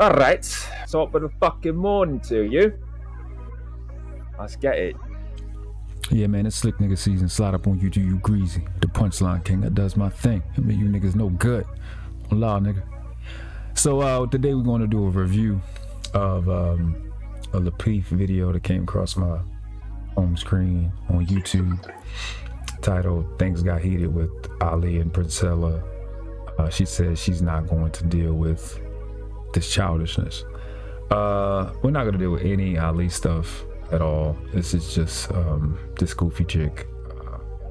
Alright, top of the fucking morning to you. Let's get it. Yeah, man, it's slick nigga season. Slide up on you, you greasy. The punchline king that does my thing. I mean, you niggas no good. Law, nigga. So today we're going to do a review of a Lapeef video that came across my home screen on YouTube, titled "Things Got Heated with Ali and Princella." She says she's not going to deal with this childishness. We're not going to deal with any Ali stuff at all. This is just this goofy chick.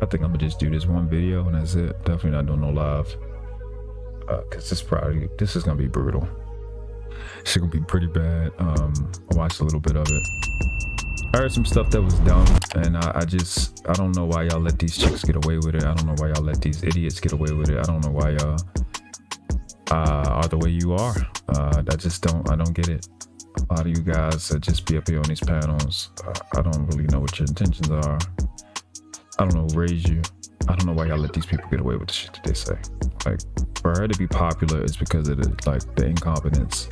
I think I'm gonna just do this one video and that's it. Definitely not doing no live, because this is gonna be brutal. It's gonna be pretty bad. I watched a little bit of it. I heard some stuff that was dumb, and I don't know why y'all let these chicks get away with it. I don't know why y'all let these idiots get away with it. I don't know why y'all are the way you are. I don't get it. A lot of you guys that just be up here on these panels, I don't really know what your intentions are. I don't know who raised you. I don't know why y'all let these people get away with the shit that they say. Like, for her to be popular is because of the incompetence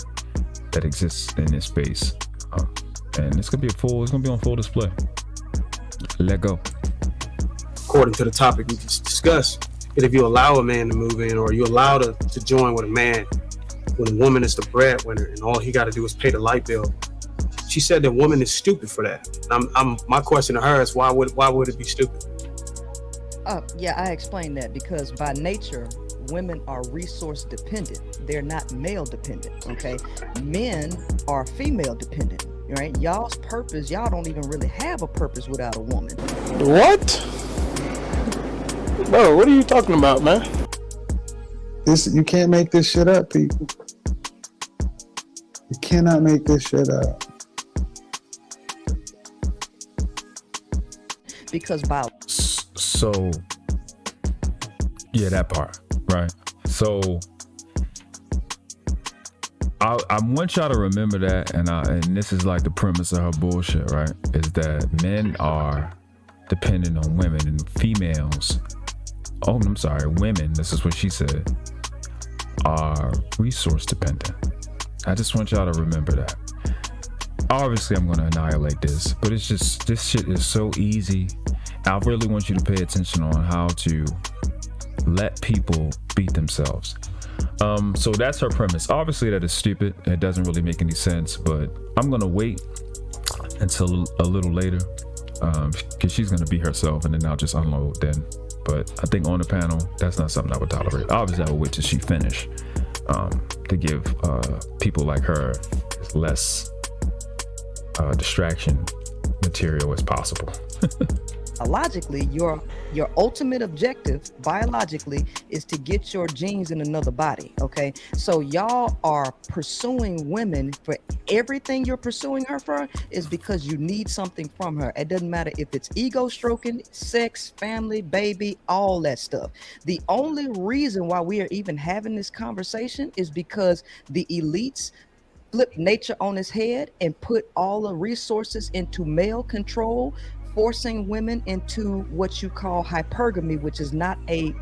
that exists in this space. And it's gonna be on full display. Let go. According to the topic we just discussed, if you allow a man to move in, or you allow to join with a man when a woman is the breadwinner and all he got to do is pay the light bill, she said that woman is stupid for that. My question to her is why would it be stupid? Yeah, I explained that because by nature, women are resource dependent. They're not male dependent. Okay, men are female dependent. Right? Y'all's purpose, y'all don't even really have a purpose without a woman. What? Bro, what are you talking about, man? You can't make this shit up, people. You cannot make this shit up. Because by so yeah, that part, right? So I want y'all to remember that, and this is like the premise of her bullshit, right? Is that men are dependent on women, and females, women, this is what she said, are resource dependent. I just want y'all to remember that. Obviously, I'm going to annihilate this, but it's just, this shit is so easy. I really want you to pay attention on how to let people beat themselves. So that's her premise. Obviously, that is stupid. It doesn't really make any sense, but I'm going to wait until a little later, because she's going to be herself, and then I'll just unload then. But I think on the panel, that's not something I would tolerate. Obviously, I would wait till she finish, to give people like her as less distraction material as possible. logically, your ultimate objective biologically is to get your genes in another body. Okay, so y'all are pursuing women for everything you're pursuing her for is because you need something from her. It doesn't matter if it's ego stroking, sex, family, baby, all that stuff. The only reason why we are even having this conversation is because the elites flip nature on its head and put all the resources into male control, forcing women into what you call hypergamy, which is not a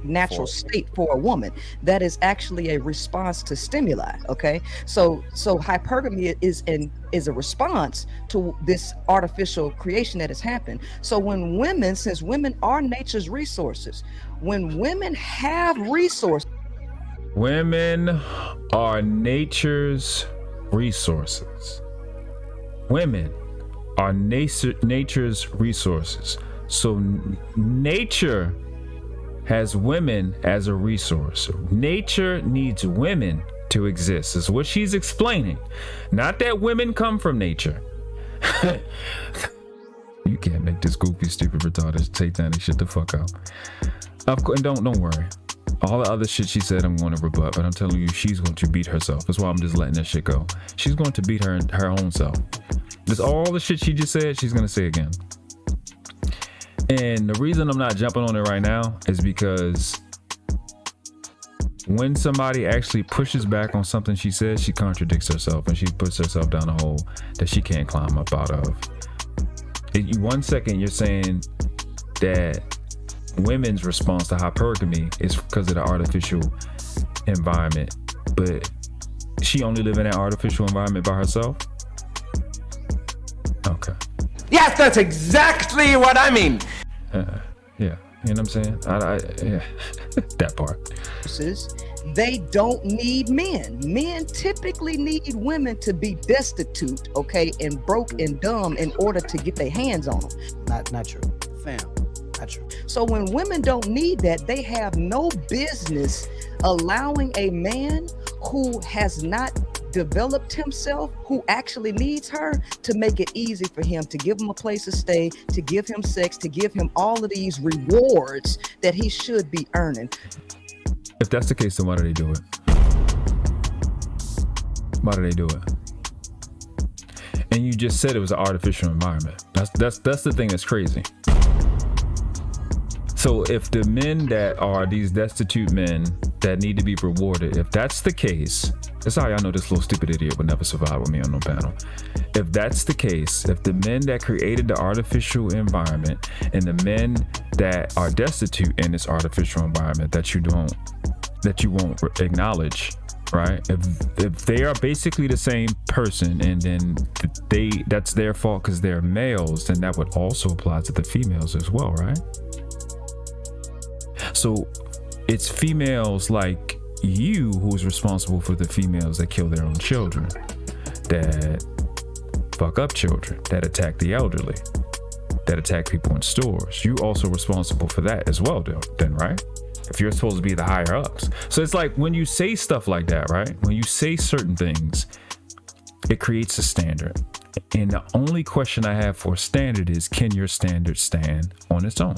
natural state for a woman. That is actually a response to stimuli. Okay, so hypergamy is a response to this artificial creation that has happened. So when women, since women are nature's resources, when women have resources, women are nature's resources. Women are nature's resources. So nature has women as a resource. Nature needs women to exist, is what she's explaining. Not that women come from nature. You can't make this goofy, stupid, retarded, satanic shit the fuck out. Of course, don't worry. All the other shit she said, I'm going to rebut, but I'm telling you, she's going to beat herself. That's why I'm just letting that shit go. She's going to beat her own self. Just all the shit she just said, she's going to say again. And the reason I'm not jumping on it right now is because when somebody actually pushes back on something she says, she contradicts herself and she puts herself down a hole that she can't climb up out of. In 1 second, you're saying that women's response to hypergamy is because of the artificial environment, but she only live in that artificial environment by herself? Okay. Yes, that's exactly what I mean. Yeah, you know what I'm saying? Yeah, that part. They don't need men. Men typically need women to be destitute, okay, and broke and dumb in order to get their hands on them. Not true. Fam, not true. So when women don't need that, they have no business allowing a man who has not developed himself, who actually needs her, to make it easy for him, to give him a place to stay, to give him sex, to give him all of these rewards that he should be earning. If that's the case, then why do they do it? Why do they do it? And you just said it was an artificial environment. That's the thing that's crazy. So if the men that are these destitute men that need to be rewarded, if that's the case, that's how y'all know this little stupid idiot would never survive with me on no panel. If that's the case, if the men that created the artificial environment and the men that are destitute in this artificial environment that you won't acknowledge, right? If they are basically the same person and then that's their fault because they're males, then that would also apply to the females as well, right? So it's females like you who's responsible for the females that kill their own children, that fuck up children, that attack the elderly, that attack people in stores. You also responsible for that as well, then, right? If you're supposed to be the higher ups. So it's like when you say stuff like that, right? When you say certain things, it creates a standard. And the only question I have for a standard is, can your standard stand on its own?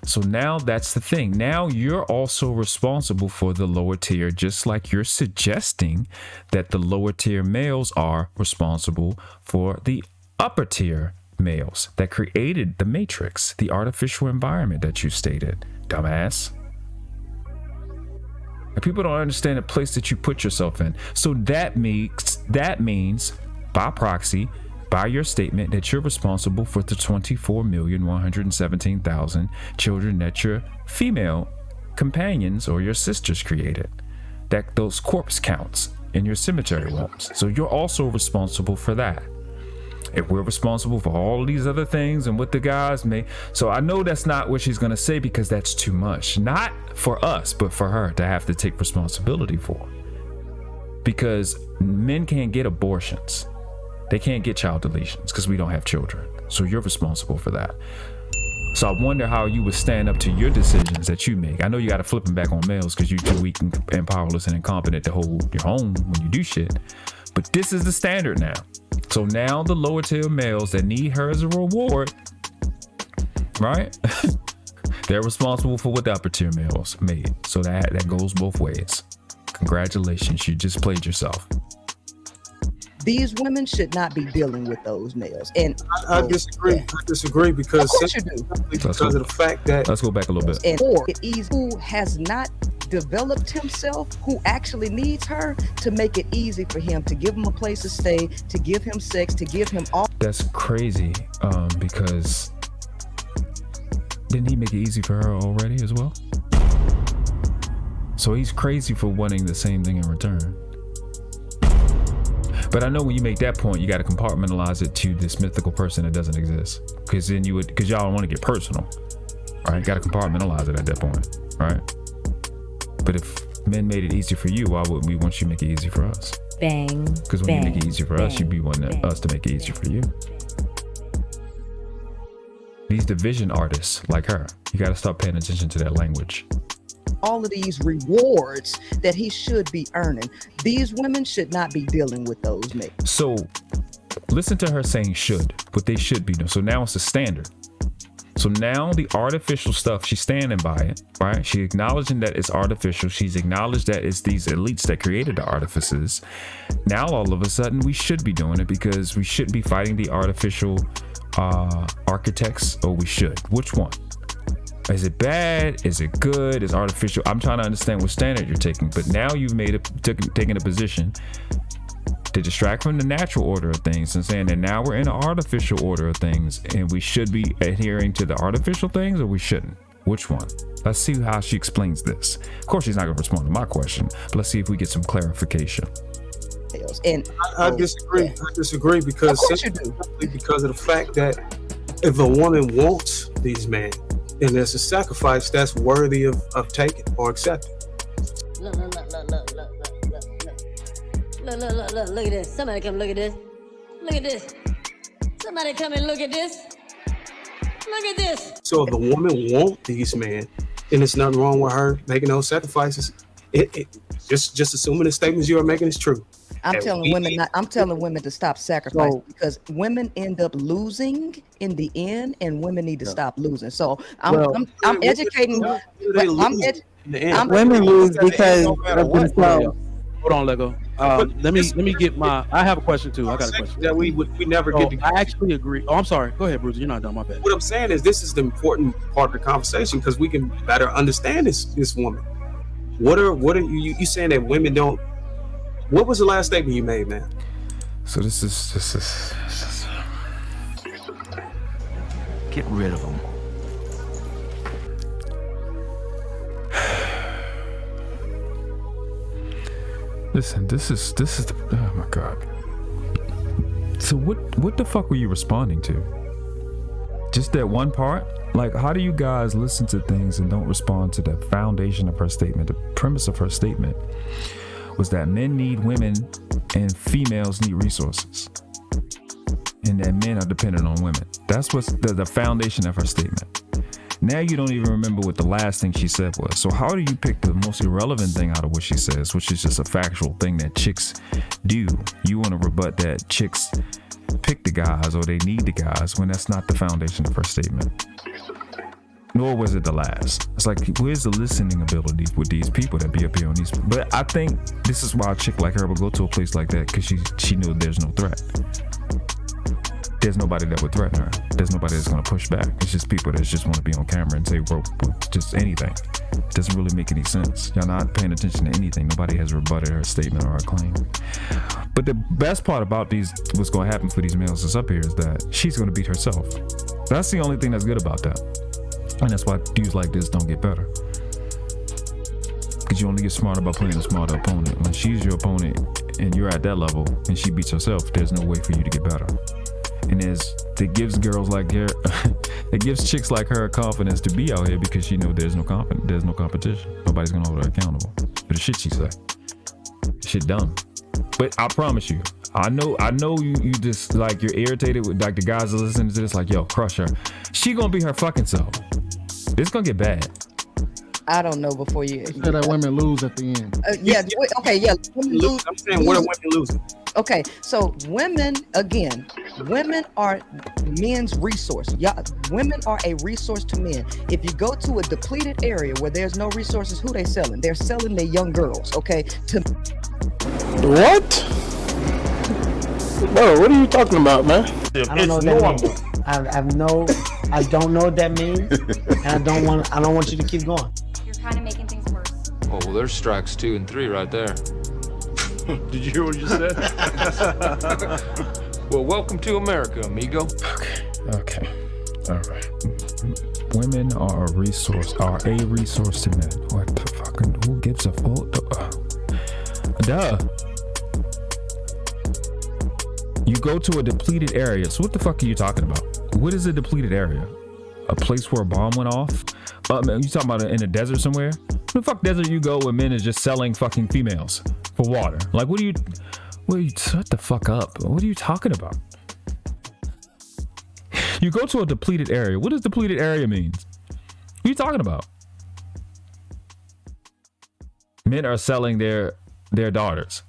So now that's the thing. Now you're also responsible for the lower tier, just like you're suggesting that the lower tier males are responsible for the upper tier males that created the matrix, the artificial environment that you stated, dumbass. And people don't understand the place that you put yourself in. So that means by proxy, by your statement, that you're responsible for the 24,117,000 children that your female companions or your sisters created, that those corpse counts in your cemetery walls. So you're also responsible for that. If we're responsible for all of these other things and what the guys may, so I know that's not what she's going to say because that's too much, not for us, but for her to have to take responsibility for, because men can't get abortions. They can't get child deletions because we don't have children. So you're responsible for that. So I wonder how you would stand up to your decisions that you make. I know you got to flip them back on males because you're too weak and powerless and incompetent to hold your own when you do shit. But this is the standard now. So now the lower tier males that need her as a reward, right? They're responsible for what the upper tier males made. So that goes both ways. Congratulations, you just played yourself. These women should not be dealing with those males. And I disagree. Yeah. I disagree because Of course you do. because of the fact that Let's go back a little bit. And or who has not developed himself, who actually needs her, to make it easy for him, to give him a place to stay, to give him sex, to give him all. That's crazy, because didn't he make it easy for her already as well? So he's crazy for wanting the same thing in return. But I know when you make that point, you got to compartmentalize it to this mythical person that doesn't exist, because then because y'all don't want to get personal, right? Got to compartmentalize it at that point, right? But if men made it easy for you, why wouldn't we want you to make it easy for us? Bang. Because when you make it easy for us, you'd be wanting us to make it easy for you. These division artists like her, you got to start paying attention to that language. All of these rewards that he should be earning. These women should not be dealing with those men. So listen to her saying should, what they should be doing. So now it's a standard. So now the artificial stuff, she's standing by it, right? She's acknowledging that it's artificial. She's acknowledged that it's these elites that created the artifices. Now all of a sudden we should be doing it because we shouldn't be fighting the artificial architects, or we should. Which one? Is it bad? Is it good? Is artificial? I'm trying to understand what standard you're taking, but now you've taken a position to distract from the natural order of things and saying that now we're in an artificial order of things and we should be adhering to the artificial things, or we shouldn't. Which one? Let's see how she explains this. Of course, she's not going to respond to my question, but let's see if we get some clarification. females. And I disagree. Yeah. I disagree because Of course you simply because of the fact that if a woman wants these men and there's a sacrifice that's worthy of taking or accepting. Look at this. Somebody come look at this. Look at this. Somebody come and look at this. Look at this. So if the woman wants these men, then there's nothing wrong with her making those sacrifices. Just assuming the statements you are making is true. I'm telling women to stop sacrificing because women end up losing in the end, and women need to stop losing. So I'm educating. Women lose because of themselves. Hold on, Lego. Let me get my. I have a question too. I got a question that we never get to. I actually agree. Oh, I'm sorry. Go ahead, Bruce. You're not done. My bad. What I'm saying is this is the important part of the conversation because we can better understand this woman. What are you saying that women don't? What was the last statement you made, man? So this is Get rid of them. Listen, this is the, oh my god. So what the fuck were you responding to? Just that one part? Like, how do you guys listen to things and don't respond to the foundation of her statement? The premise of her statement was that men need women and females need resources, and that men are dependent on women. That's what's the foundation of her statement. Now you don't even remember what the last thing she said was. So how do you pick the most irrelevant thing out of what she says, which is just a factual thing that chicks do? You want to rebut that chicks pick the guys or they need the guys when that's not the foundation of her statement. Nor was it the last. It's like, where's the listening ability with these people that be up here on these? But I think this is why a chick like her will go to a place like that, because she knows there's no threat. There's nobody that would threaten her. There's nobody that's going to push back. It's just people that just want to be on camera and say, well, just anything. It doesn't really make any sense. Y'all not paying attention to anything. Nobody has rebutted her statement or her claim. But the best part about what's going to happen for these males that's up here is that she's going to beat herself. That's the only thing that's good about that. And that's why dudes like this don't get better. Because you only get smarter by playing a smarter opponent. When she's your opponent and you're at that level and she beats herself, there's no way for you to get better. And it gives girls like her, it gives chicks like her confidence to be out here because she knows there's no competition. Nobody's gonna hold her accountable for the shit she say. Shit dumb. But I promise you, I know you just like you're irritated with like the guys that listening to this, like, yo, crush her. She gonna be her fucking self. It's gonna get bad. I don't know before you. You said that women lose at the end. Women lose. I'm saying, what are women losing? Okay, so women are men's resource. Women are a resource to men. If you go to a depleted area where there's no resources, who they selling? They're selling their young girls, okay? What? Bro, what are you talking about, man? I don't know what that means. I don't know what that means, and I don't want you to keep going. You're kind of making things worse. Oh, well, there's strikes 2 and 3 right there. Did you hear what you said? Well, welcome to America, amigo. Okay. All right. Women are a resource to men. What the fucking, who gives a fuck? Duh. You go to a depleted area. So what the fuck are you talking about? What is a depleted area? A place where a bomb went off? You talking about in a desert somewhere? Where the fuck desert you go where men is just selling fucking females for water? Like, what shut the fuck up. What are you talking about? You go to a depleted area. What does depleted area means? What are you talking about? Men are selling their daughters.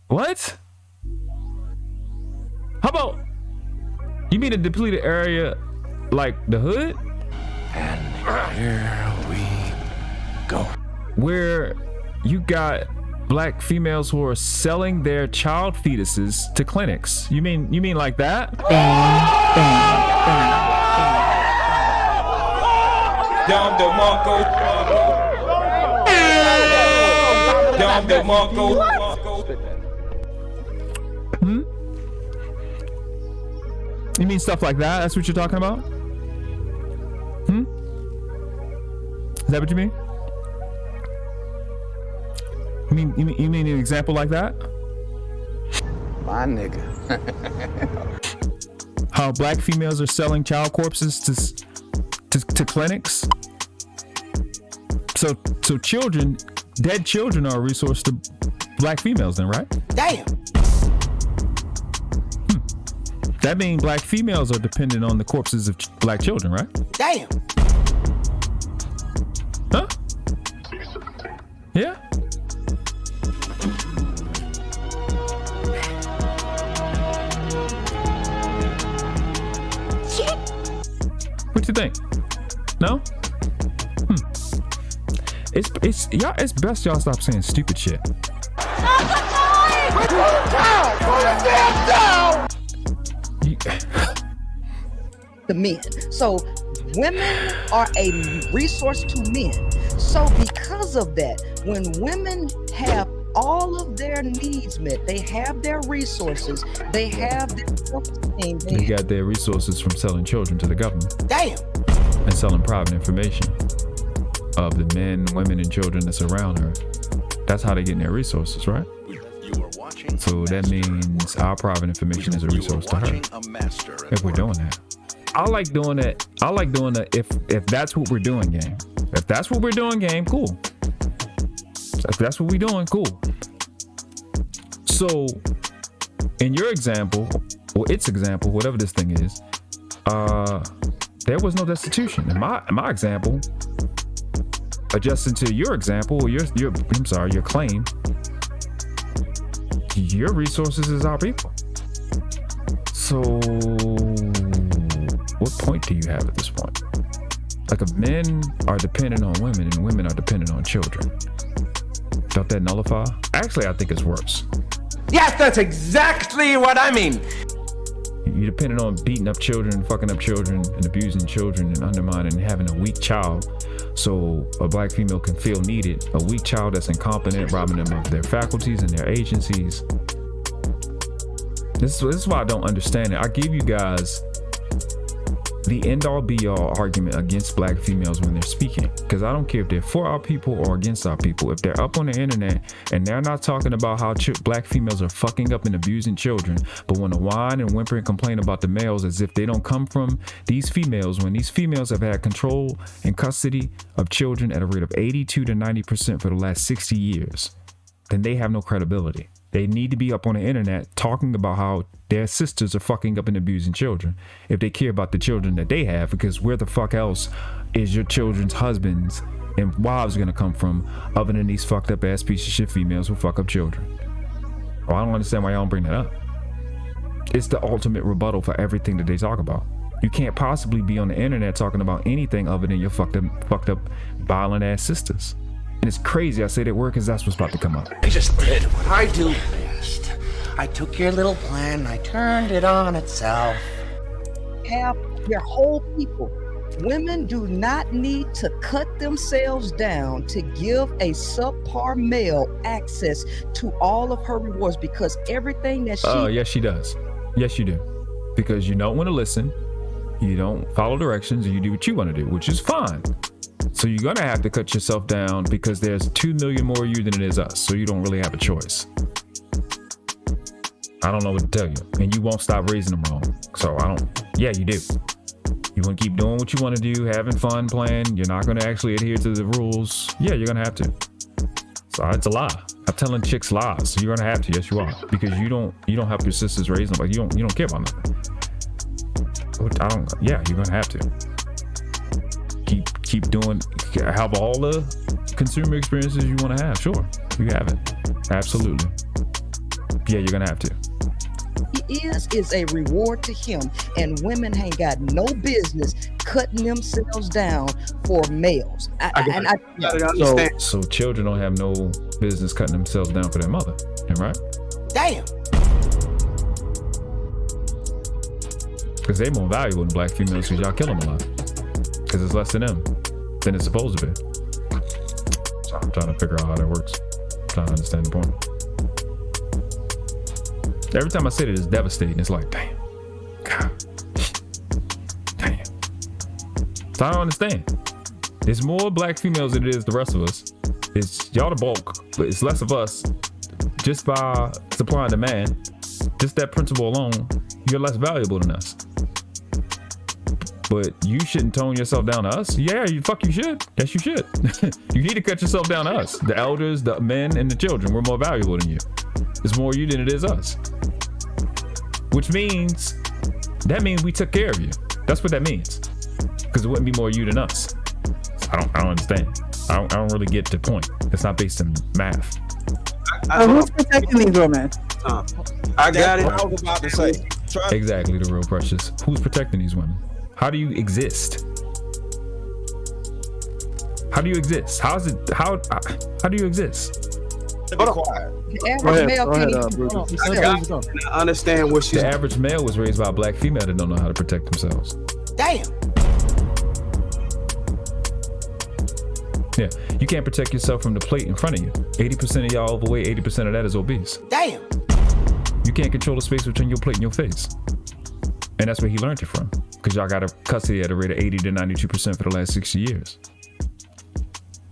What? How about, you mean a depleted area like the hood? And here we go. Where you got black females who are selling their child fetuses to clinics. You mean like that? Down the Marco. Down the Marco. You mean stuff like that? That's what you're talking about? Is that what you mean? You mean an example like that? My nigga. How black females are selling child corpses to clinics. So children, dead children are a resource to black females then, right? Damn. That means black females are dependent on the corpses of black children, right? Damn. Huh? Yeah. What you think? No? It's best y'all stop saying stupid shit. The men. So women are a resource to men. So because of that, when women have all of their needs met, they have their resources, they have their self-esteem. They got their resources from selling children to the government. Damn. And selling private information of the men, women, and children that's around her. That's how they get their resources, right? So that means our private information is a resource to her. If we're doing that. I like doing that. I like doing that if that's what we're doing, game. If that's what we're doing, game, cool. If that's what we're doing, cool. So in your example, or its example, whatever this thing is, there was no destitution. In my example, adjusting to your example, your claim, your resources is our people. So what point do you have at this point? Like if men are dependent on women and women are dependent on children, don't that nullify? Actually, I think it's worse. Yes, that's exactly what I mean. You're dependent on beating up children, fucking up children, and abusing children, and undermining and having a weak child so a black female can feel needed. A weak child that's incompetent, robbing them of their faculties and their agencies. This is why I don't understand it. I give you guys the end-all be-all argument against black females when they're speaking, because I don't care if they're for our people or against our people. If they're up on the internet and they're not talking about how black females are fucking up and abusing children, but want to whine and whimper and complain about the males as if they don't come from these females, when these females have had control and custody of children at a rate of 82 to 90% for the last 60 years, then they have no credibility. They need to be up on the internet talking about how their sisters are fucking up and abusing children if they care about the children that they have, because where the fuck else is your children's husbands and wives gonna come from other than these fucked up ass piece of shit females who fuck up children? Well, I don't understand why y'all don't bring that up. It's the ultimate rebuttal for everything that they talk about. You can't possibly be on the internet talking about anything other than your fucked up violent ass sisters. And it's crazy I say that word because that's what's about to come up. I just did what I do best. I took your little plan and I turned it on itself. Have their whole people. Women do not need to cut themselves down to give a subpar male access to all of her rewards, because everything that she... Oh, yes, she does. Yes, you do. Because you don't want to listen. You don't follow directions, and you do what you want to do, which is fine. So you're gonna have to cut yourself down because there's 2 million more of you than it is us. So you don't really have a choice. I don't know what to tell you. And you won't stop raising them wrong. So yeah, you do. You want to keep doing what you want to do, having fun, playing. You're not going to actually adhere to the rules. Yeah, you're going to have to. So it's a lie. I'm telling chicks lies. So you're going to have to. Yes, you are. Because you don't help your sisters raise them. Like you don't care about nothing. Yeah, you're going to have to. Keep doing, have all the consumer experiences you want to have. Sure, you have it. Absolutely. Yeah, you're gonna have to. He is a reward to him, and women ain't got no business cutting themselves down for males. So children don't have no business cutting themselves down for their mother, right? Damn. Because they're more valuable than black females, because y'all kill them a lot. Because it's less than them than it's supposed to be. So I'm trying to figure out how that works. I'm trying to understand the point. Every time I say it, it's devastating. It's like, damn. God. Damn. So I don't understand. There's more black females than it is the rest of us. It's y'all the bulk, but it's less of us just by supply and demand, just that principle alone, you're less valuable than us. But you shouldn't tone yourself down to us. Yeah, you should. Yes, you should. You need to cut yourself down to us. The elders, the men, and the children. We're more valuable than you. It's more you than it is us. Which means, that means we took care of you. That's what that means. Because it wouldn't be more you than us. I don't understand. I don't really get the point. It's not based in math. Who's protecting these women? I got it. I was about to say. Exactly, the real precious. Who's protecting these women? How do you exist? How do you exist? How do you exist? Be quiet. I understand what she's. The average male was raised by a black female that don't know how to protect themselves. Damn. Yeah, you can't protect yourself from the plate in front of you. 80% of y'all overweight, 80% of that is obese. Damn. You can't control the space between your plate and your face. And that's where he learned it from. Because y'all got a custody at a rate of 80 to 92% for the last 60 years.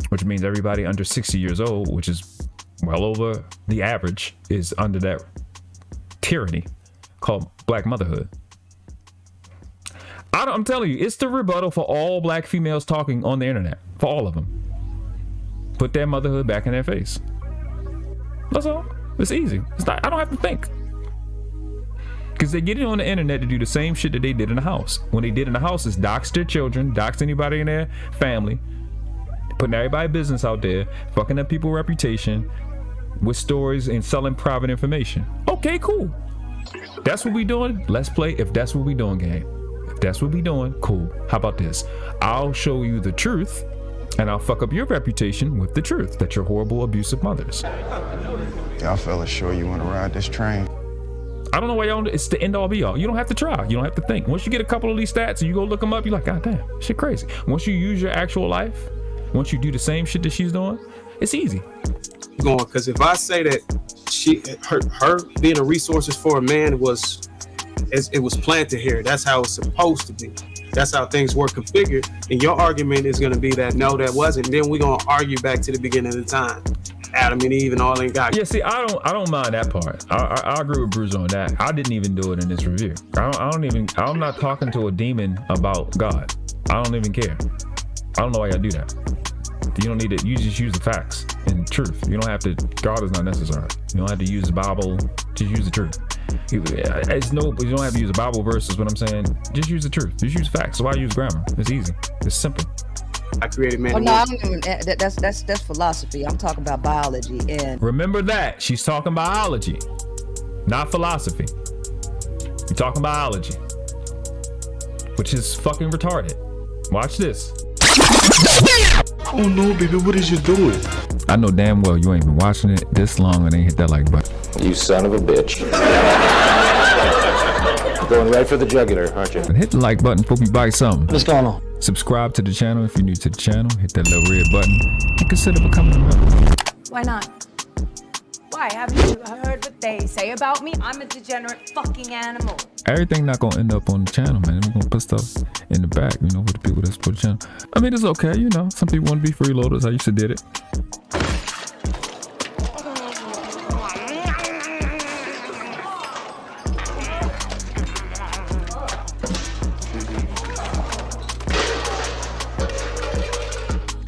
Which means everybody under 60 years old, which is well over the average, is under that tyranny called black motherhood. I'm telling you, it's the rebuttal for all black females talking on the internet. For all of them. Put their motherhood back in their face. That's all. It's easy. I don't have to think. Because they get it on the internet to do the same shit that they did in the house. When they did in the house is dox their children, dox anybody in their family, putting everybody's business out there, fucking up people's reputation with stories and selling private information. Okay, cool. That's what we doing. Let's play. If that's what we doing, gang. If that's what we doing, cool. How about this? I'll show you the truth and I'll fuck up your reputation with the truth that you're horrible, abusive mothers. Y'all fellas sure you want to ride this train? I don't know why y'all, it's the end all be all. You don't have to try. You don't have to think. Once you get a couple of these stats and you go look them up, you're like, God damn, shit crazy. Once you use your actual life, once you do the same shit that she's doing, it's easy. Going, because if I say that her being a resource for a man it was planted here, that's how it's supposed to be. That's how things were configured. And your argument is going to be that no, that wasn't. Then we're going to argue back to the beginning of the time. Adam and Eve and all ain't got. Yeah, see, I don't mind that part. I agree with Bruce on that. I didn't even do it in this review. I'm not talking to a demon about God. I don't even care. I don't know why y'all do that. You don't need it. You just use the facts and truth. You don't have to. God is not necessary. You don't have to use the Bible. Just use the truth. You don't have to use a Bible verse is what I'm saying. Just use the truth. Just use facts. So why use grammar? It's easy. It's simple. I created man. Oh no, I don't even. That's philosophy. I'm talking about biology and. Remember that she's talking biology, not philosophy. You're talking biology, which is fucking retarded. Watch this. Oh no, baby, what is you doing? I know damn well you ain't been watching it this long and ain't hit that like button. You son of a bitch. Going right for the jugular, aren't you? And hit the like button before we buy something. What's going on? Subscribe to the channel if you're new to the channel. Hit that little red button and consider becoming a member. Why not? Why? Haven't you heard what they say about me? I'm a degenerate fucking animal. Everything not gonna end up on the channel, man. We're gonna put stuff in the back, you know, for the people that support the channel. I mean, it's okay, you know. Some people want to be freeloaders. I used to did it.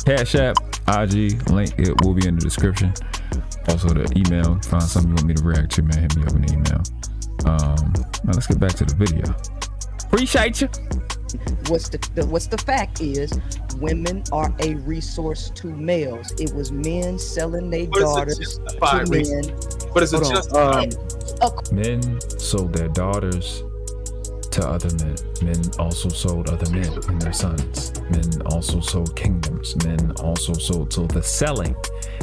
Cash App, IG, link, it will be in the description. Also the email, find something you want me to react to, man, hit me up in the email. Now let's get back to the video. Appreciate you. What's the fact is women are a resource to males. It was men selling their daughters to men. But it's just men sold their daughters to other men. Men also sold other men and their sons. Men also sold kingdoms. Men also sold. So the selling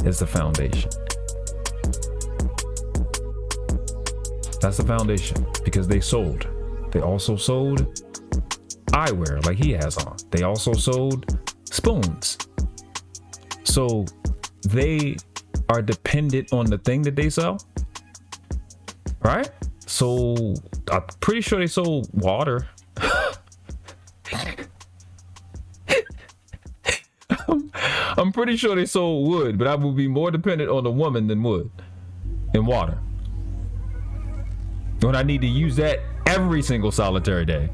is the foundation. That's the foundation because they sold. They also sold eyewear like he has on. They also sold spoons. So they are dependent on the thing that they sell, right? So I'm pretty sure they sold water. I'm pretty sure they sold wood, but I would be more dependent on the woman than wood. and water. When I need to use that every single solitary day.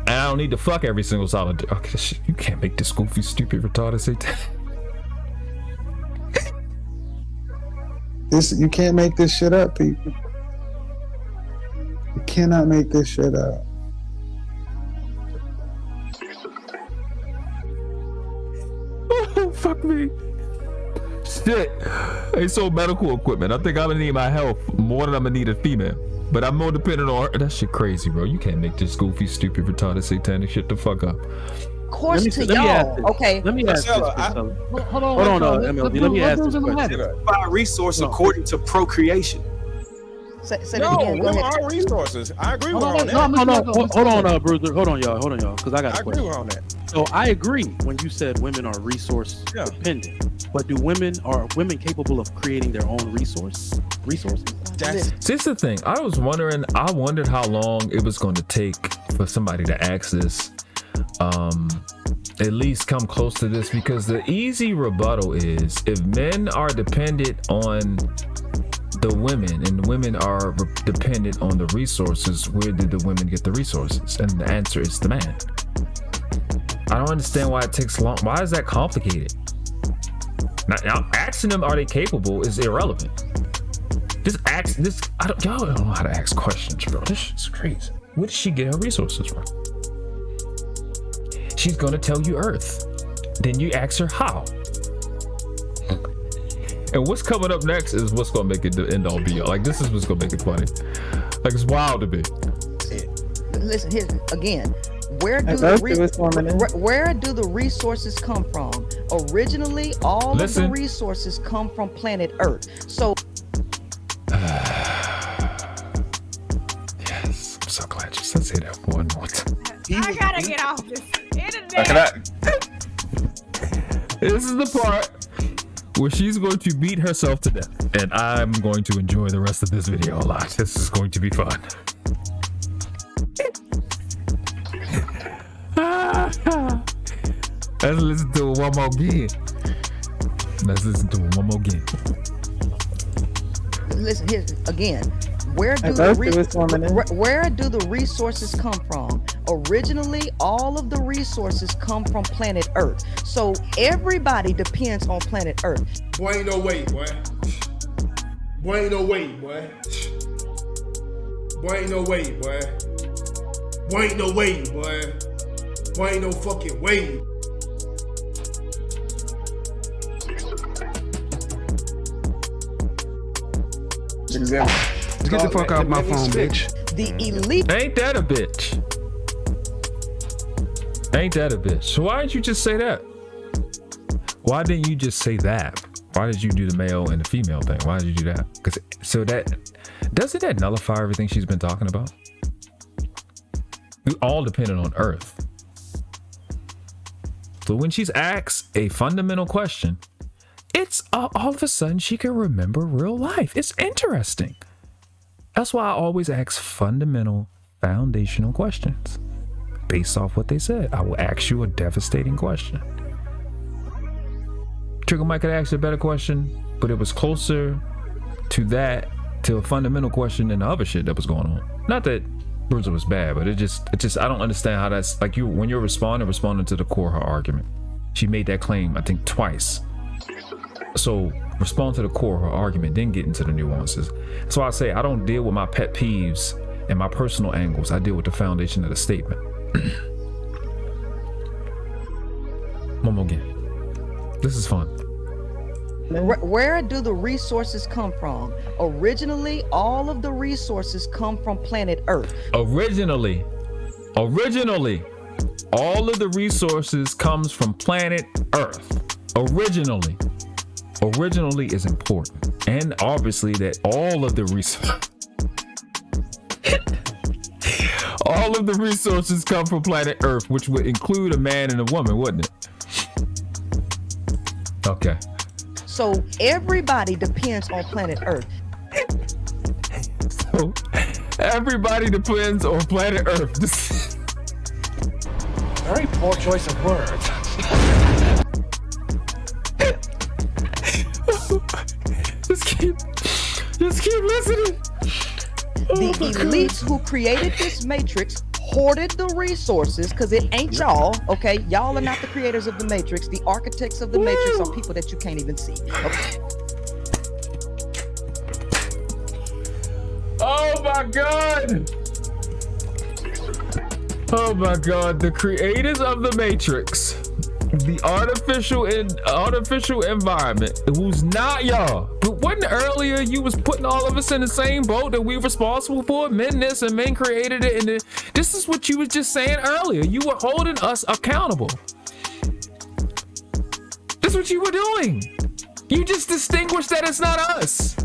And I don't need to fuck every single solitary. Okay, shit, you can't make this goofy, stupid, retarded Satan. You can't make this shit up, people. You cannot make this shit up. Oh, fuck me. Shit. They sold medical equipment. I think I'm gonna need my health more than I'm gonna need a female. But I'm more dependent on her. That shit crazy, bro. You can't make this goofy, stupid, retarded, satanic shit the fuck up. Of course to y'all. Okay. Let me ask this. Hold on, MLB. Let me ask this question. By resource according to procreation. Say that again. Go ahead. Our resources. I agree with her on that. No. Hold on, Bruiser. Hold on, y'all, because I got a question. I agree with her on that. So I agree when you said women are resource dependent, but are women capable of creating their own resources? This is the thing. I wondered how long it was going to take for somebody to ask this, at least come close to this, because the easy rebuttal is if men are dependent on the women and the women are dependent on the resources, where did the women get the resources? And the answer is the man. I don't understand why it takes long. Why is that complicated? Now asking them, are they capable, is irrelevant. Y'all don't know how to ask questions, bro. This is crazy. Where did she get her resources from? She's gonna tell you Earth. Then you ask her how. And what's coming up next is what's gonna make it the end all be all. Like, this is what's gonna make it funny. Like, it's wild to me. Listen, here again. Where do the resources come from? Originally, all of the resources come from planet Earth. So yes, I'm so glad you said say that one more time. I gotta get off this internet. This is the part where she's going to beat herself to death, and I'm going to enjoy the rest of this video a lot. This is going to be fun. Let's listen to it one more again. Listen here again. Where do the resources come from? Originally, all of the resources come from planet Earth. So everybody depends on planet Earth. Boy, ain't no way, boy. Boy, ain't no way, boy. Boy, ain't no way, boy. Boy, ain't no way, boy. Boy, ain't no fucking way. Get the fuck out my phone, bitch. The elite. Ain't that a bitch? Ain't that a bitch? So why didn't you just say that? Why didn't you just say that? Why did you do the male and the female thing? Why did you do that? Because doesn't that nullify everything she's been talking about? We all dependent on Earth. So when she's asked a fundamental question, it's all of a sudden she can remember real life. It's interesting. That's why I always ask fundamental, foundational questions. Based off what they said, I will ask you a devastating question. Trigger Mike could ask you a better question, but it was closer to a fundamental question than the other shit that was going on. Not that Bruiser was bad, but it just I don't understand how that's like when you're responding to the core of her argument. She made that claim, I think, twice. So respond to the core of her argument, then get into the nuances. That's why I say I don't deal with my pet peeves and my personal angles. I deal with the foundation of the statement. One more again. This is fun. Where do the resources come from? Originally, all of the resources come from planet Earth. Originally, all of the resources comes from planet Earth. Originally is important. And obviously that all of the resources come from planet Earth, which would include a man and a woman, wouldn't it? Okay. So everybody depends on planet Earth. So everybody depends on planet Earth. Very poor choice of words. Just keep The elites who created this matrix hoarded the resources, because it ain't y'all, okay? Y'all are not the creators of the matrix. The architects of the matrix are people that you can't even see, okay? Oh my God. Oh my God, the creators of the matrix, the artificial environment, who's not y'all. But wasn't earlier you was putting all of us in the same boat that we responsible for? Men this and men created it, and this is what you was just saying earlier. You were holding us accountable. This is what you were doing. You just distinguished that it's not us.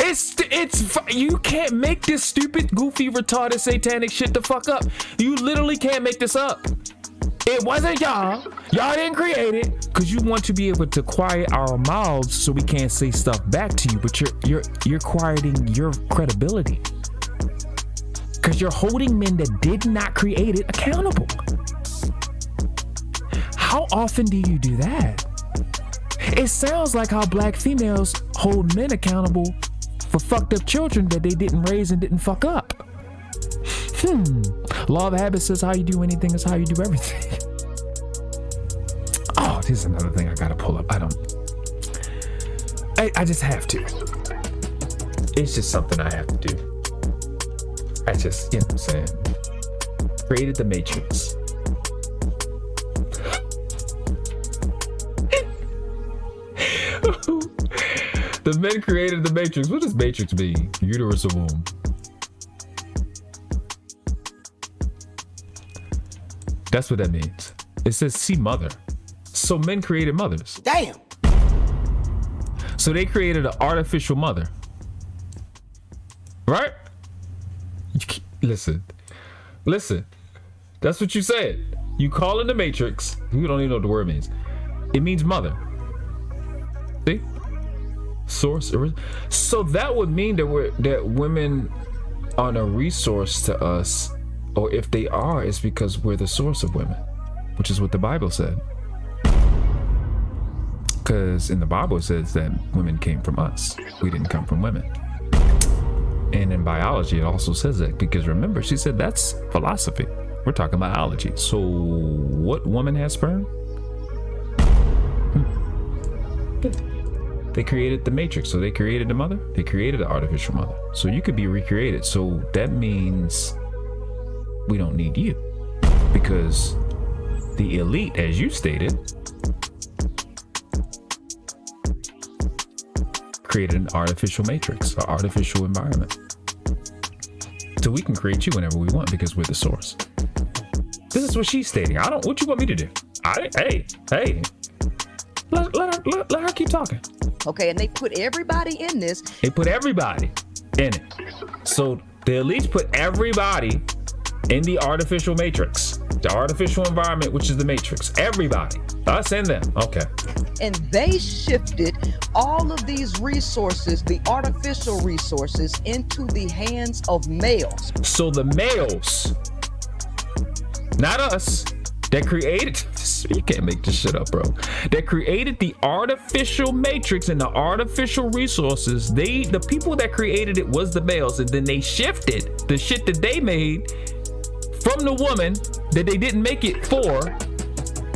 It's you can't make this stupid, goofy, retarded, satanic shit the fuck up. You literally can't make this up. It wasn't y'all. Y'all didn't create it because you want to be able to quiet our mouths so we can't say stuff back to you. But you're quieting your credibility because you're holding men that did not create it accountable. How often do you do that? It sounds like how black females hold men accountable for fucked up children that they didn't raise and didn't fuck up. Law of habit says how you do anything is how you do everything. Oh, this is another thing I gotta pull up. I just have to. It's just something I have to do. I just, you know what I'm saying? Created the matrix. The men created the matrix. What does matrix mean? Uterus or womb? That's what that means. It says see mother. So men created mothers. Damn. So they created an artificial mother. Right? Listen. That's what you said. You call it the matrix. You don't even know what the word means. It means mother. See? Source. So that would mean that women aren't a resource to us, or if they are, it's because we're the source of women, which is what the Bible said. Because in the Bible it says that women came from us. We didn't come from women. And in biology it also says that, because remember, she said that's philosophy. We're talking biology. So what woman has sperm? They created the matrix, so they created the mother. They created the artificial mother. So you could be recreated. So that means we don't need you, because the elite, as you stated, created an artificial matrix, an artificial environment. So we can create you whenever we want because we're the source. This is what she's stating. What you want me to do? Hey. Let her keep talking. Okay, and they put everybody in this. They put everybody in it. So the elites put everybody in the artificial matrix, the artificial environment, which is the matrix. Everybody, us and them. Okay. And they shifted all of these resources, the artificial resources, into the hands of males. So the males, not us, that created, you can't make this shit up, bro. That created the artificial matrix and the artificial resources. The people that created it was the males, and then they shifted the shit that they made from the woman that they didn't make it for,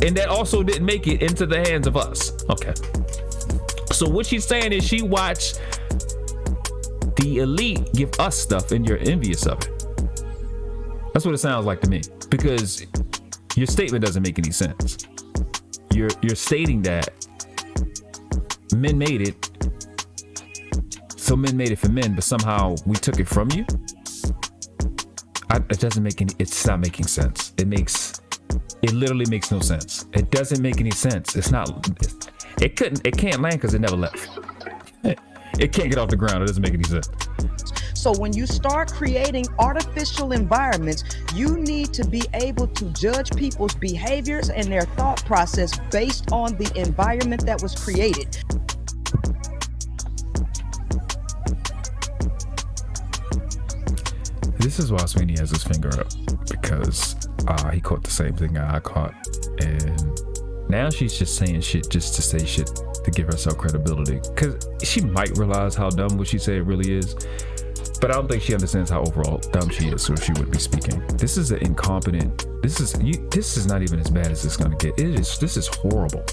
and that also didn't make it into the hands of us. Okay. So what she's saying is she watched the elite give us stuff and you're envious of it. That's what it sounds like to me, because your statement doesn't make any sense. You're stating that men made it, so men made it for men, but somehow we took it from you. It doesn't make any. It's not making sense. It literally makes no sense. It doesn't make any sense. It's not. It can't land because it never left. It can't get off the ground. It doesn't make any sense. So when you start creating artificial environments, you need to be able to judge people's behaviors and their thought process based on the environment that was created. This is why Sweeney has his finger up, because he caught the same thing I caught, and now she's just saying shit just to say shit to give herself credibility, because she might realize how dumb what she said really is, but I don't think she understands how overall dumb she is, so she wouldn't be speaking. This is an incompetent. This is not even as bad as it's gonna get. This is horrible.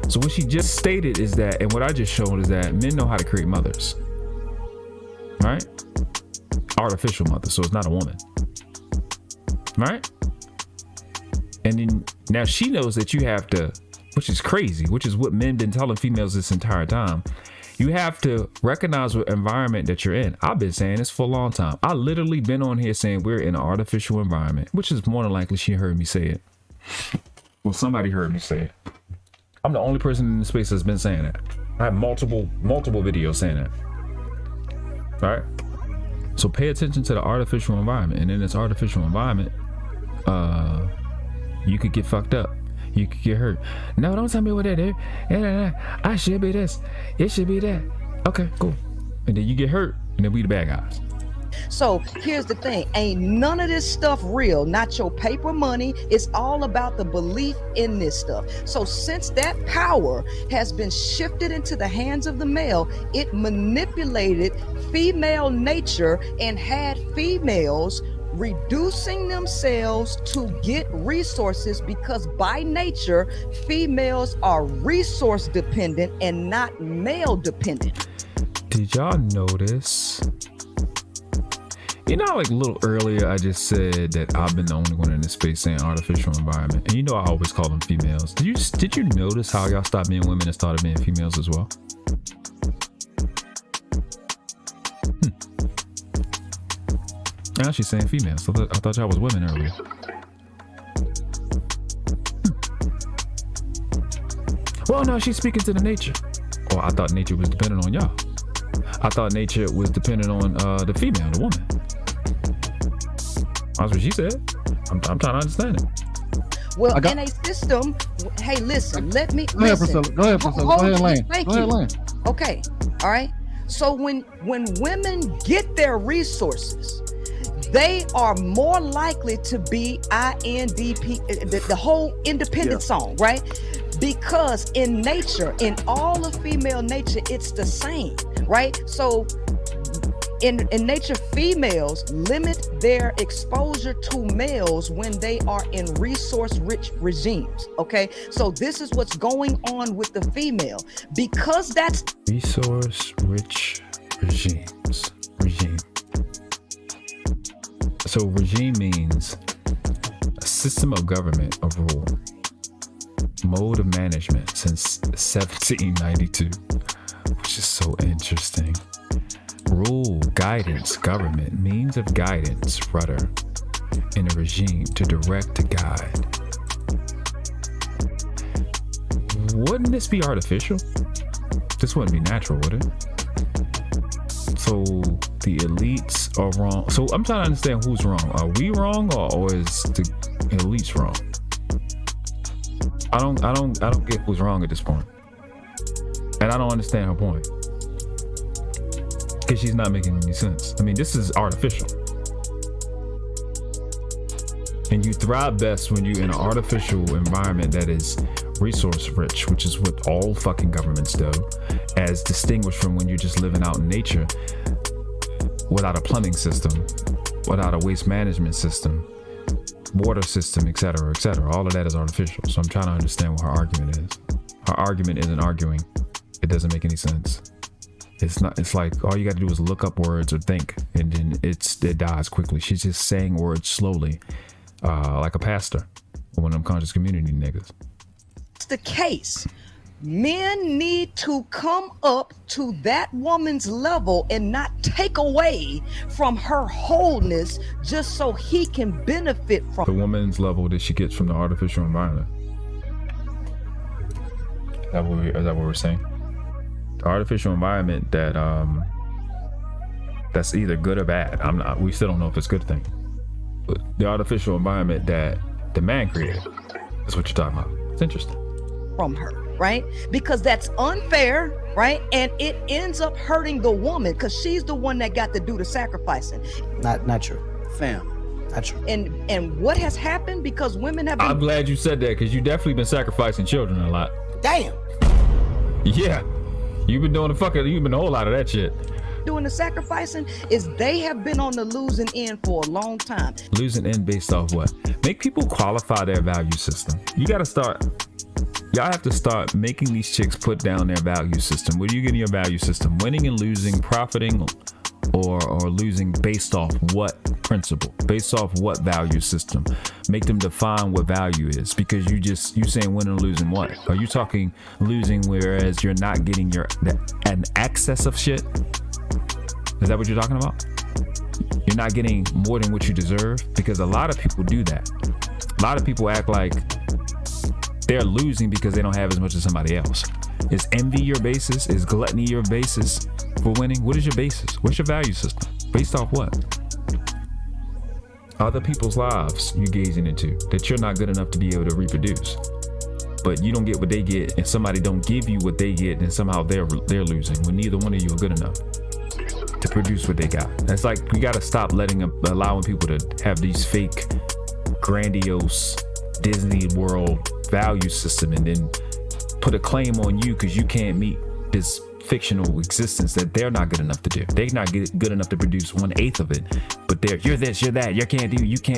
So what she just stated is that, and what I just showed is that men know how to create mothers, right? Artificial mother, so it's not a woman, right? And then now she knows that you have to, which is crazy, which is what men been telling females this entire time. You have to recognize what environment that you're in. I've been saying this for a long time. I literally been on here saying we're in an artificial environment, which is more than likely she heard me say it. Well, somebody heard me say it. I'm the only person in the space that's been saying that. I have multiple videos saying that. All right. So pay attention to the artificial environment, and in this artificial environment, you could get fucked up. You could get hurt. No, don't tell me what that is. I should be this. It should be that. Okay, cool. And then you get hurt, and then we the bad guys. So here's the thing, ain't none of this stuff real, not your paper money. It's all about the belief in this stuff. So since that power has been shifted into the hands of the male, it manipulated female nature and had females reducing themselves to get resources, because by nature females are resource dependent and not male dependent. Did y'all notice? You know, like a little earlier, I just said that I've been the only one in this space saying artificial environment, and you know I always call them females. Did you notice how y'all stopped being women and started being females as well? Now she's saying females. I thought y'all was women earlier. Well, no, she's speaking to the nature. Oh, I thought nature was dependent on y'all. I thought nature was dependent on the female, the woman. That's what she said. I'm trying to understand it. Well, in a system, hey, listen, let me Go ahead, listen. Priscilla. Go ahead, Priscilla. Go ahead, Lane. Thank Go ahead, you. Lane. Okay, all right. So when women get their resources, they are more likely to be INDP, the whole independent song, right? Because in nature, in all of female nature, it's the same, right? So in nature, females limit their exposure to males when they are in resource-rich regimes, okay? So this is what's going on with the female. Because that's resource-rich regimes. Regime. So regime means a system of government, of rule, mode of management since 1792, which is so interesting. Rule, guidance, government, means of guidance, rudder, in a regime to direct, to guide. Wouldn't this be artificial? This wouldn't be natural, would it? So the elites are wrong. So I'm trying to understand who's wrong. Are we wrong, or is the elites wrong? I don't get who's wrong at this point. And I don't understand her point. Because she's not making any sense. I mean, this is artificial. And you thrive best when you're in an artificial environment that is resource rich, which is what all fucking governments do, as distinguished from when you're just living out in nature without a plumbing system, without a waste management system, water system, etc., etc. All of that is artificial. So I'm trying to understand what her argument is. Her argument isn't arguing. It doesn't make any sense. It's not. It's like all you got to do is look up words or think, and then it dies quickly. She's just saying words slowly, like a pastor or one of them conscious community niggas. It's the case. Men need to come up to that woman's level and not take away from her wholeness just so he can benefit from the woman's level that she gets from the artificial environment. Is that what we're saying? The artificial environment that that's either good or bad. We still don't know if it's a good thing. But the artificial environment that the man created. That's what you're talking about. It's interesting. From her, right? Because that's unfair, right? And it ends up hurting the woman because she's the one that got to do the sacrificing. Not true. Fam. Not true. And what has happened because women have been... I'm glad you said that because you definitely been sacrificing children a lot. Damn. Yeah, you've been doing you've been a whole lot of that shit. Doing the sacrificing is they have been on the losing end for a long time. Losing end based off what? Make people qualify their value system. Y'all have to start making these chicks put down their value system. What are you getting your value system? Winning and losing, profiting or losing based off what principle? Based off what value system? Make them define what value is, because you saying winning and losing what? Are you talking losing whereas you're not getting an excess of shit? Is that what you're talking about? You're not getting more than what you deserve? Because a lot of people do that. A lot of people act like they're losing because they don't have as much as somebody else. Is envy your basis? Is gluttony your basis for winning? What is your basis? What's your value system? Based off what? Other people's lives you're gazing into that you're not good enough to be able to reproduce. But you don't get what they get, and somebody don't give you what they get, and somehow they're losing when neither one of you are good enough to produce what they got. That's like, we gotta stop allowing people to have these fake, grandiose Disney World value system and then put a claim on you because you can't meet this fictional existence that they're not good enough to do. They're not good enough to produce 1/8 of it, but you're this, you're that, you can't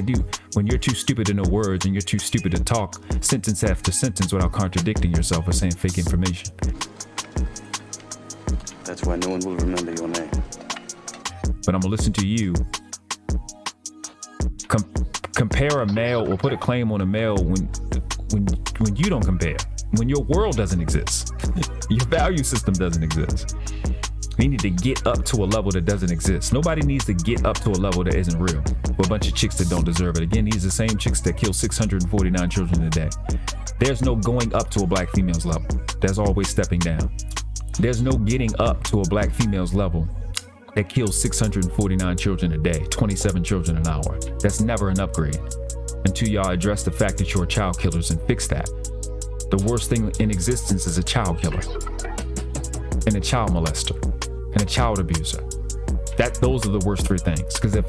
do. When you're too stupid to know words and you're too stupid to talk sentence after sentence without contradicting yourself or saying fake information. That's why no one will remember your name. But I'm gonna listen to you compare a male or put a claim on a male when you don't compare, when your world doesn't exist, your value system doesn't exist. You need to get up to a level that doesn't exist. Nobody needs to get up to a level that isn't real. For a bunch of chicks that don't deserve it. Again, these are the same chicks that kill 649 children a day. There's no going up to a black female's level. There's always stepping down. There's no getting up to a black female's level that kills 649 children a day, 27 children an hour. That's never an upgrade until y'all address the fact that you're child killers and fix that. The worst thing in existence is a child killer and a child molester and a child abuser. Those are the worst three things. Because if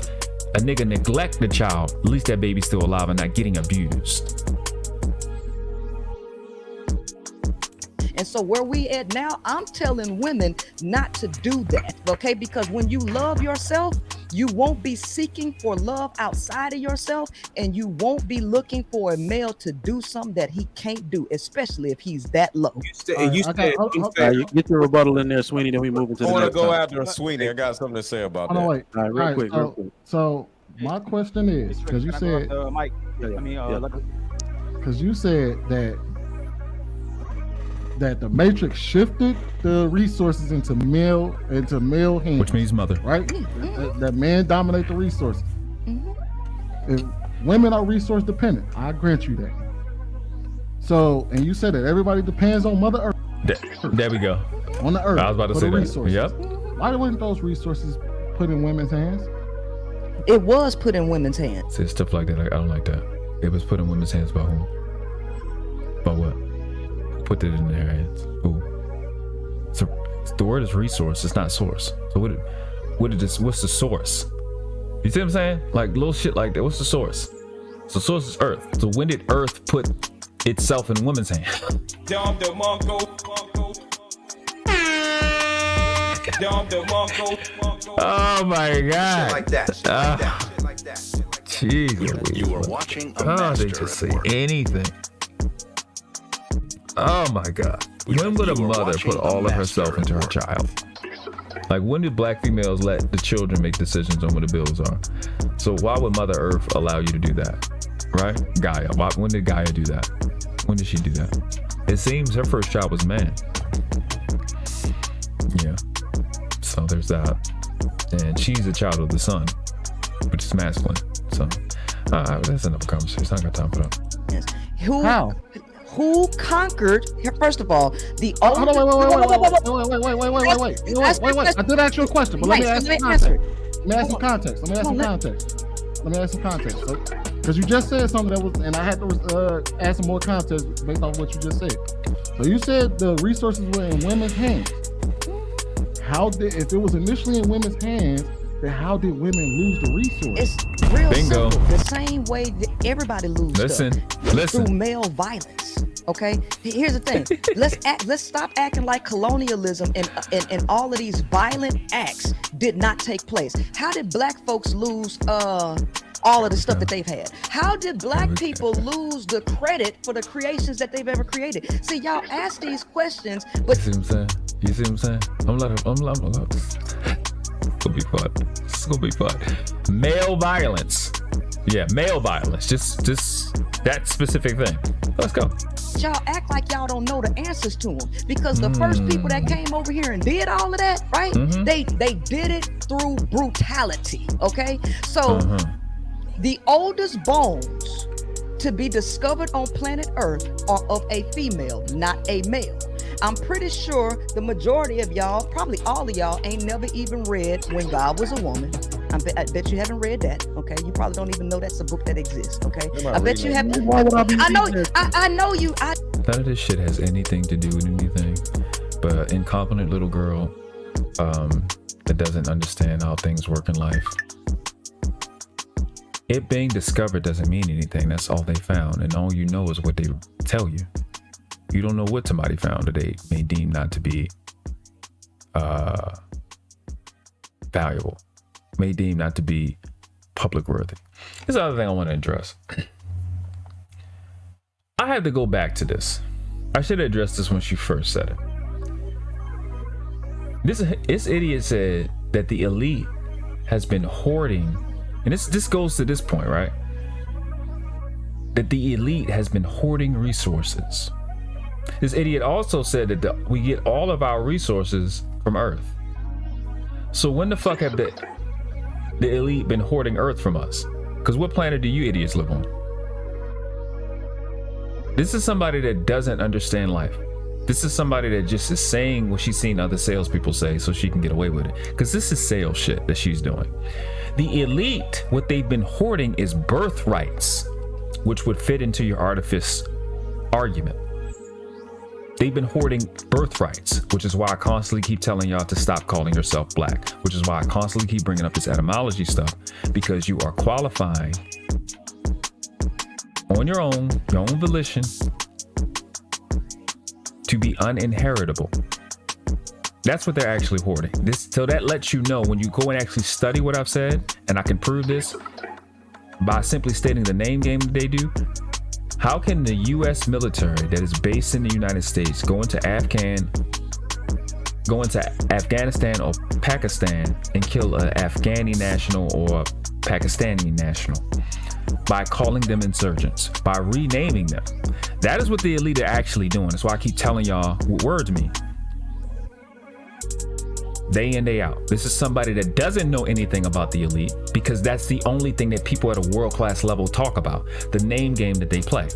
a nigga neglect the child, at least that baby's still alive and not getting abused. And so where we at now, I'm telling women not to do that, okay? Because when you love yourself, you won't be seeking for love outside of yourself, and you won't be looking for a male to do something that he can't do, especially if he's that low. You get your rebuttal in there, Sweeney, then we move into the next. I want to go after Sweeney. I got something to say about that. Wait. All right, real quick. So my question is, because you said, because you said that the Matrix shifted the resources into male hands, which means mother, right? That man dominate the resources. If women are resource dependent, I grant you that. So, and you said that everybody depends on Mother Earth. There we go. On the Earth. I was about to say that. Yep. Why weren't those resources put in women's hands? It was put in women's hands. Say stuff like that. I don't like that. It was put in women's hands by whom? By what? Put it in their hands. Ooh. So the word is resource. It's not source. So what's the source? You see what I'm saying? Like little shit like that. What's the source? So source is Earth. So when did Earth put itself in women's hands? Oh my God! Shit like that. Shit like that. Shit like that. Shit like that. Jeez. You are watching a master. They just say anything. Oh my God. When would a mother put all of herself into her child? Like, when do black females let the children make decisions on what the bills are? So why would Mother Earth allow you to do that? Right? Gaia. When did Gaia do that? When did she do that? It seems her first child was a man. Yeah. So there's that. And she's a child of the sun, which is masculine. So that's another conversation. I got time for that. Yes. How? Who conquered? First of all, the wait. I did ask you a question, but let me ask some context. Because you just said something that was, and I had to add some more context based on what you just said. So you said the resources were in women's hands. If it was initially in women's hands, then how did women lose the resources? It's real simple. The same way that everybody loses Listen. through male violence. Okay, here's the thing. Let's stop acting like colonialism and all of these violent acts did not take place. How did black folks lose all of the stuff that they've had? How did black people lose the credit for the creations that they've ever created? See, y'all ask these questions, but you see what I'm saying? I'm it's gonna be fun. It's gonna be fun. Male violence. Yeah, male violence. Just that specific thing. Let's go. Y'all act like y'all don't know the answers to them, because the first people that came over here and did all of that, right? They did it through brutality. Okay, so the oldest bones to be discovered on planet Earth are of a female, not a male. I'm pretty sure the majority of y'all, probably all of y'all, ain't never even read When God Was a Woman. I bet you haven't read that. Okay, you probably don't even know that's a book that exists. Okay, I bet you haven't. I know you. None of this shit has anything to do with anything, but an incompetent little girl that doesn't understand how things work in life. It being discovered doesn't mean anything. That's all they found, and all you know is what they tell you. You don't know what somebody found that they may deem not to be valuable, may deem not to be public worthy. Here's the other thing I want to address. I had to go back to this. I should have addressed this when she first said it. This idiot said that the elite has been hoarding, and this goes to this point, right? That the elite has been hoarding resources. This idiot also said that we get all of our resources from Earth. So when the fuck have the elite been hoarding Earth from us? Because what planet do you idiots live on? This is somebody that doesn't understand life. This is somebody that just is saying what she's seen other salespeople say so she can get away with it. Because this is sales shit that she's doing. The elite, what they've been hoarding is birthrights, which would fit into your artifice argument. They've been hoarding birthrights, which is why I constantly keep telling y'all to stop calling yourself black, which is why I constantly keep bringing up this etymology stuff, because you are qualifying on your own volition to be uninheritable. That's what they're actually hoarding. So that lets you know, when you go and actually study what I've said, and I can prove this by simply stating the name game that they do. How can the U.S. military that is based in the United States go into Afghanistan or Pakistan and kill an Afghani national or Pakistani national by calling them insurgents, by renaming them? That is what the elite are actually doing. That's why I keep telling y'all what words mean. Day in, day out. This is somebody that doesn't know anything about the elite, because that's the only thing that people at a world-class level talk about, the name game that they play.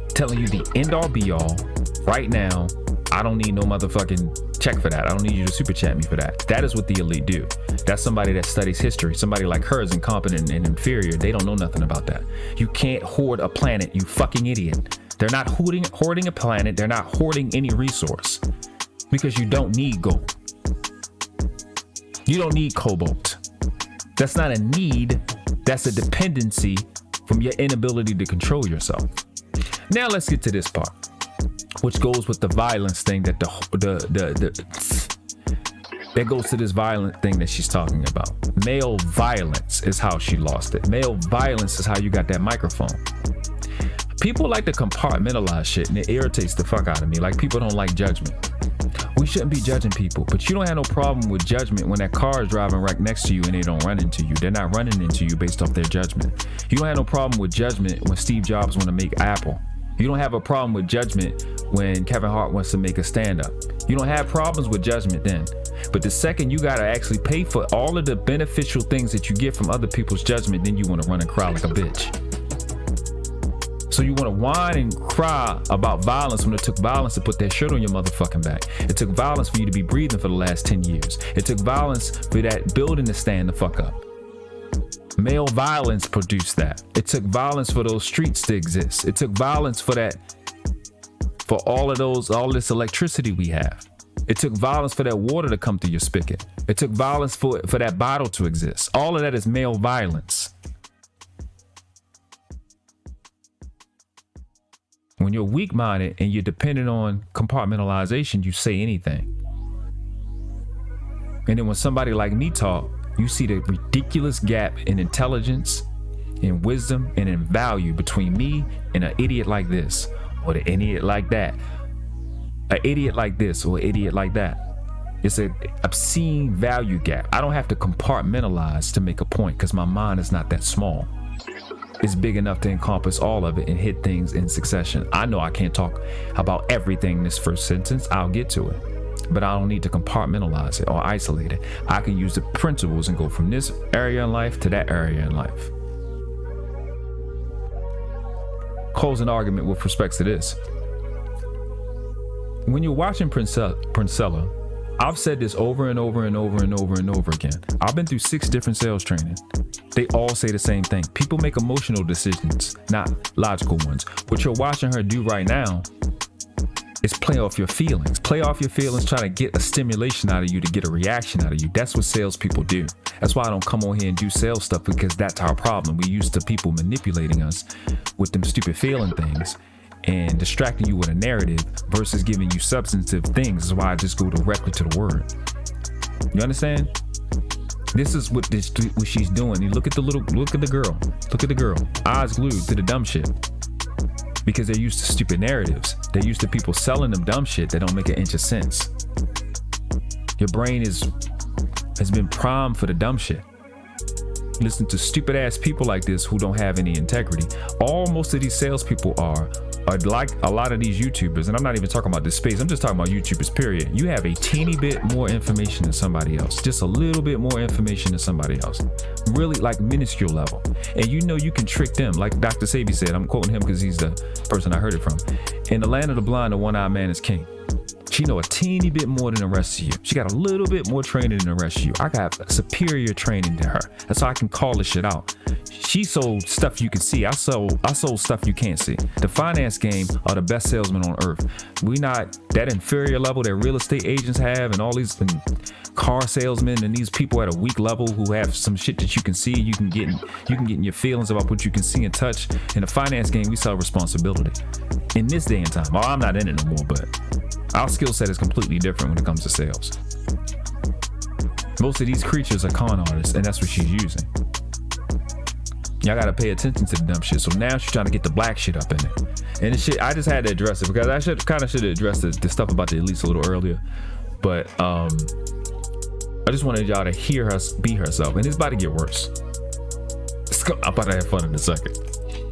Telling you the end-all be-all right now. I don't need no motherfucking check for that. I don't need you to super chat me for that. That is what the elite do. That's somebody that studies history. Somebody like her is incompetent and inferior. They don't know nothing about that. You can't hoard a planet, you fucking idiot. They're not hoarding a planet. They're not hoarding any resource, because you don't need gold. You don't need cobalt. That's not a need. That's a dependency from your inability to control yourself. Now let's get to this part, which goes with the violence thing that that goes to this violent thing that she's talking about. Male violence is how she lost it. Male violence is how you got that microphone. People like to compartmentalize shit, and it irritates the fuck out of me. Like, people don't like judgment. We shouldn't be judging people, but you don't have no problem with judgment when that car is driving right next to you and they don't run into you. They're not running into you based off their judgment. You don't have no problem with judgment when Steve Jobs want to make Apple. You don't have a problem with judgment when Kevin Hart wants to make a stand-up. You don't have problems with judgment then. But the second you got to actually pay for all of the beneficial things that you get from other people's judgment, then you want to run and cry like a bitch. So you want to whine and cry about violence when it took violence to put that shirt on your motherfucking back. It took violence for you to be breathing for the last 10 years. It took violence for that building to stand the fuck up. Male violence produced that. It took violence for those streets to exist. It took violence for that, for all this electricity we have. It took violence for that water to come through your spigot. It took violence for that bottle to exist. All of that is male violence. When you're weak-minded and you're dependent on compartmentalization, you say anything. And then when somebody like me talk, you see the ridiculous gap in intelligence, in wisdom, and in value between me and an idiot like this, or the idiot like that. An idiot like this or an idiot like that. It's an obscene value gap. I don't have to compartmentalize to make a point because my mind is not that small. It's big enough to encompass all of it and hit things in succession. I know I can't talk about everything in this first sentence. I'll get to it. But I don't need to compartmentalize it or isolate it. I can use the principles and go from this area in life to that area in life. Closing argument with respect to this. When you're watching Princella, I've said this over and over and over and over and over again. I've been through 6 different sales training. They all say the same thing. People make emotional decisions, not logical ones. What you're watching her do right now is play off your feelings. Play off your feelings, try to get a stimulation out of you to get a reaction out of you. That's what salespeople do. That's why I don't come on here and do sales stuff, because that's our problem. We used to people manipulating us with them stupid feeling things and distracting you with a narrative versus giving you substantive things. That's why I just go directly to the word. You understand? This is what she's doing. You look at the girl. Look at the girl. Eyes glued to the dumb shit. Because they're used to stupid narratives. They're used to people selling them dumb shit that don't make an inch of sense. Your brain has been primed for the dumb shit. Listen to stupid ass people like this who don't have any integrity. Most of these salespeople are like a lot of these YouTubers, and I'm not even talking about this space, I'm just talking about YouTubers, period. You have a teeny bit more information than somebody else, just a little bit more information than somebody else, really like minuscule level. And you know you can trick them, like Dr. Sabi said, I'm quoting him because he's the person I heard it from. In the land of the blind, the one-eyed man is king. She know a teeny bit more than the rest of you. She got a little bit more training than the rest of you. I got superior training to her. That's how I can call this shit out. She sold stuff you can see. I sold stuff you can't see. The finance game are the best salesmen on earth. We not that inferior level that real estate agents have, and all these car salesmen and these people at a weak level who have some shit that you can see. You can get in your feelings about what you can see and touch. In the finance game, we sell responsibility. In this day and time, well, I'm not in it no more, but our skill set is completely different when it comes to sales. Most of these creatures are con artists, and that's what she's using. Y'all gotta pay attention to the dumb shit. So now she's trying to get the black shit up in it. And the shit, I just had to address it because I should have addressed the stuff about the elites a little earlier. But I just wanted y'all to hear her be herself, and it's about to get worse. I'm about to have fun in a second.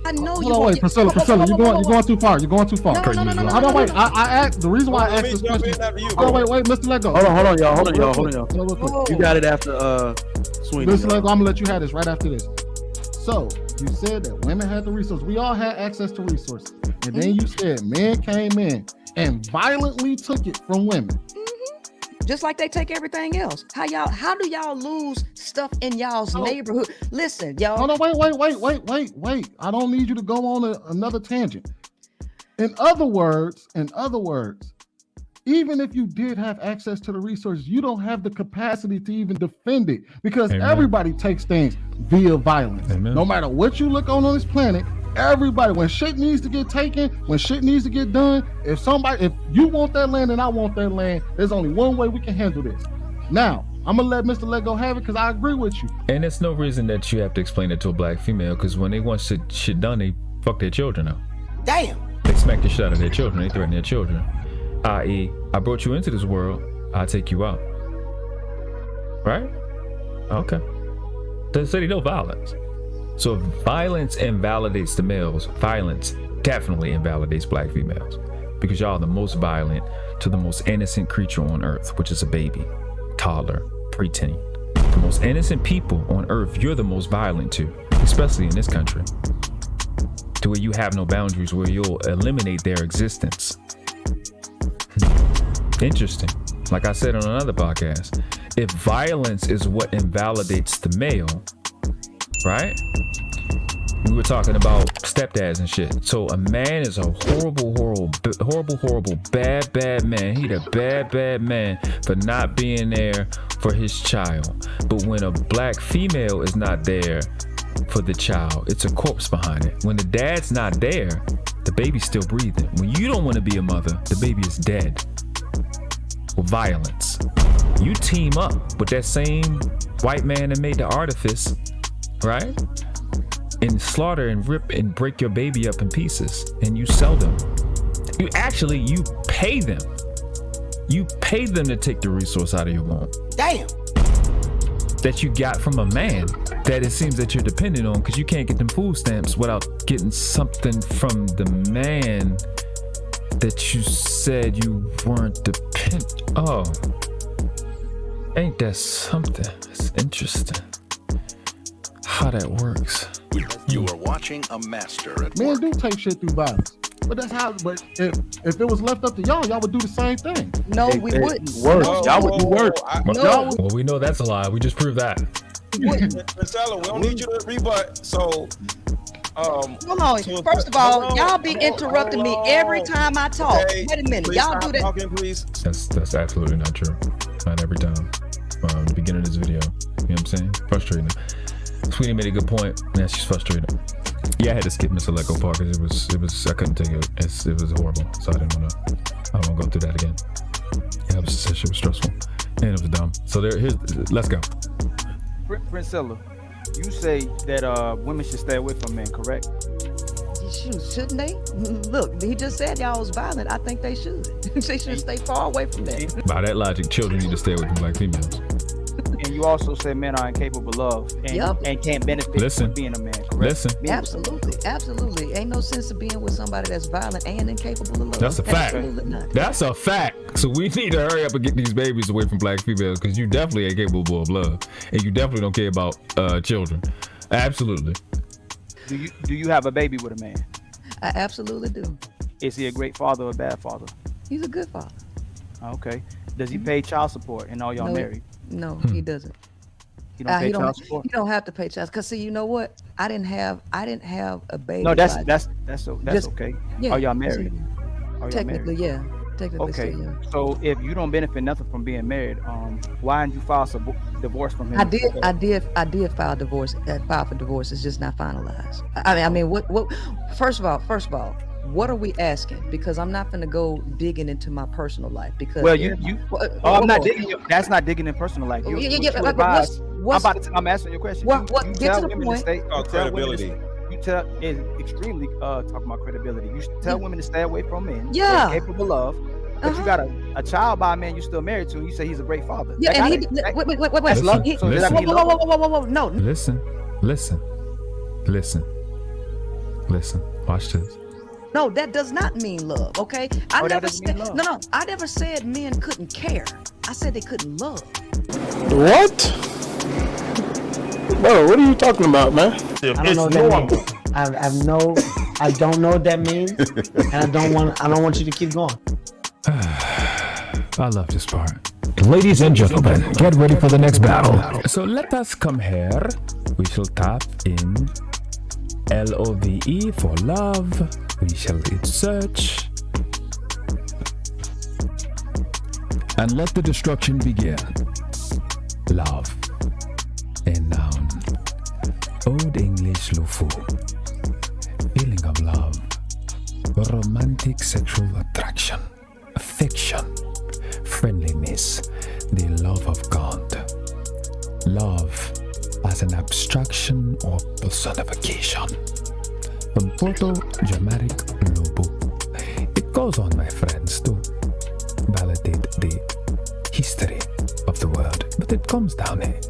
I know you. Wait, Priscilla, you're going too far. You're going too far. No. I don't wait. I asked. The reason why I asked this question. Oh wait, Mr. Lego. Hold on, y'all. You got it after Sweeney. Mr. Lego, I'm gonna let you have this right after this. So you said that women had the resources. We all had access to resources, and then you said men came in and violently took it from women. Just like they take everything else. How do y'all lose stuff in y'all's neighborhood? Listen, y'all. Hold on, wait. I don't need you to go on another tangent. In other words, even if you did have access to the resources, you don't have the capacity to even defend it, because everybody takes things via violence. Amen. No matter what you look on this planet, everybody, when shit needs to get taken, when shit needs to get done, if you want that land and I want that land, there's only one way we can handle this. Now, I'm gonna let Mr. Lego have it because I agree with you. And it's no reason that you have to explain it to a black female, because when they want shit done, they fuck their children up. Damn. They smack the shit out of their children. They threaten their children. I.e., I brought you into this world, I'll take you out. Right? Okay. Doesn't say no violence. So if violence invalidates the males, violence definitely invalidates black females, because y'all are the most violent to the most innocent creature on earth, which is a baby, toddler, preteen. The most innocent people on earth, you're the most violent to, especially in this country, to where you have no boundaries, where you'll eliminate their existence. Interesting. Like I said on another podcast, if violence is what invalidates the male, right? We were talking about stepdads and shit. So a man is a horrible, bad man. He the bad man for not being there for his child. But when a black female is not there for the child, it's a corpse behind it. When the dad's not there, the the baby's still breathing. When you don't want to be a mother, the baby is dead. With violence. You team up with that same white man that made the artifice, right? And slaughter and rip and break your baby up in pieces, and you sell them. You pay them. You pay them to take the resource out of your womb. Damn. That you got from a man that it seems that you're dependent on, because you can't get them food stamps without getting something from the man that you said you weren't dependent. Oh, ain't that something? It's interesting how that works. You are watching a master at Men work. do take shit through violence. But that's how. But if it was left up to y'all would do the same thing. No, we wouldn't. Worse. No, Y'all would do worse. No. Well, we know that's a lie. We just proved that. Princella, we don't need you to rebut. So, Hold on. First of all, y'all be interrupting me every time I talk. Okay, Wait a minute. please Y'all stop do that. talking, please. That's absolutely not true. Not every time. The beginning of this video, you know what I'm saying? Frustrating. Sweetie made a good point. Man, she's frustrated. Yeah, I had to skip Miss Aleko part because it was I couldn't take it. It was horrible, so I don't want to go through that again. Yeah, it was stressful and it was dumb. So let's go. Princella, you say that women should stay away from men, correct? Shoot, shouldn't they? Look, he just said y'all was violent. I think they should. They should stay far away from that. By that logic, children need to stay away from black females. And you also say men are incapable of and can't benefit from being a man, correct? Listen. Absolutely. Ain't no sense of being with somebody that's violent and incapable of love. That's a fact. Absolutely not. That's a fact. So we need to hurry up and get these babies away from black females, because you definitely ain't capable of love, and you definitely don't care about children. Absolutely. Do you have a baby with a man? I absolutely do. Is he a great father or a bad father? He's a good father. Okay. Does he pay child support and all y'all married? No, he doesn't. He don't pay child support? You don't have to pay child support. Cause see, you know what? I didn't have a baby. No, that's okay. Yeah, Are y'all married? Technically, yeah. Technically, okay. still, yeah. So if you don't benefit nothing from being married, why didn't you file divorce from him? I did file divorce. File for divorce. It's just not finalized. I mean, what? First of all, what are we asking? Because I'm not going to go digging into my personal life. Because I'm not digging. That's not digging in personal life. I'm answering your question. Get to the point. Credibility. You tell is extremely talking about credibility. You tell women to stay away from men. Yeah. They're capable of. But you got a child by a man you're still married to, and you say he's a great father. Yeah, and wait. That's love. So does that mean love? Whoa, no. Listen. Watch this. No, that does not mean love, okay? I never said men couldn't care. I said they couldn't love. What? Bro, what are you talking about, man? I don't know what that means. I don't know what that means, and I don't want you to keep going. I love this part. Ladies and gentlemen, get ready for the next battle. So let us come here. We shall tap in LOVE for love. We shall hit search. And let the destruction begin. Love. A noun. Old English Lufu. Feeling of love. Romantic sexual attraction. Affection. Friendliness. The love of God. Love as an abstraction or personification. From Porto Dramatic Lobo. It goes on, my friends, to validate the history of the world. But it comes down here.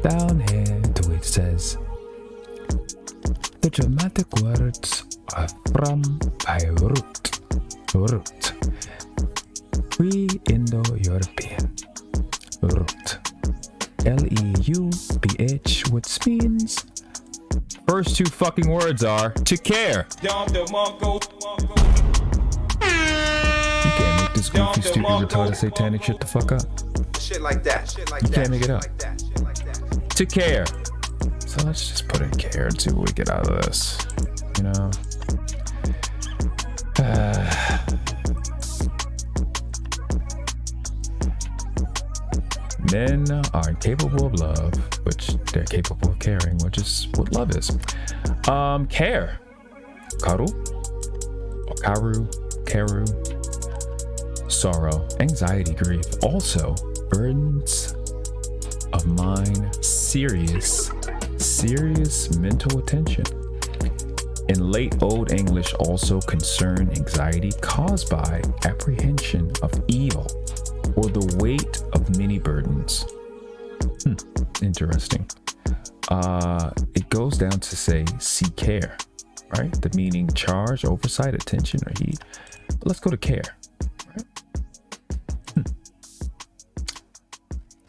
Down here to it says, the dramatic words are from by root. Pre-Indo-European. Root. L-E-U-P-H, which means first two fucking words are to care. You can't make this goofy, stupid, retarded, satanic shit the fuck up. Shit like that. You can't make it up. To care. So let's just put in care and see what we get out of this. You know? Men are incapable of love, which they're capable of caring, which is what love is. Care. Karu. Karu, sorrow, anxiety, grief. Also, burdens of mind, serious mental attention. In late Old English, also concern, anxiety caused by apprehension of evil or the weight of many burdens. Interesting. It goes down to say, see care, right? The meaning charge, oversight, attention, or heed. But let's go to care, right?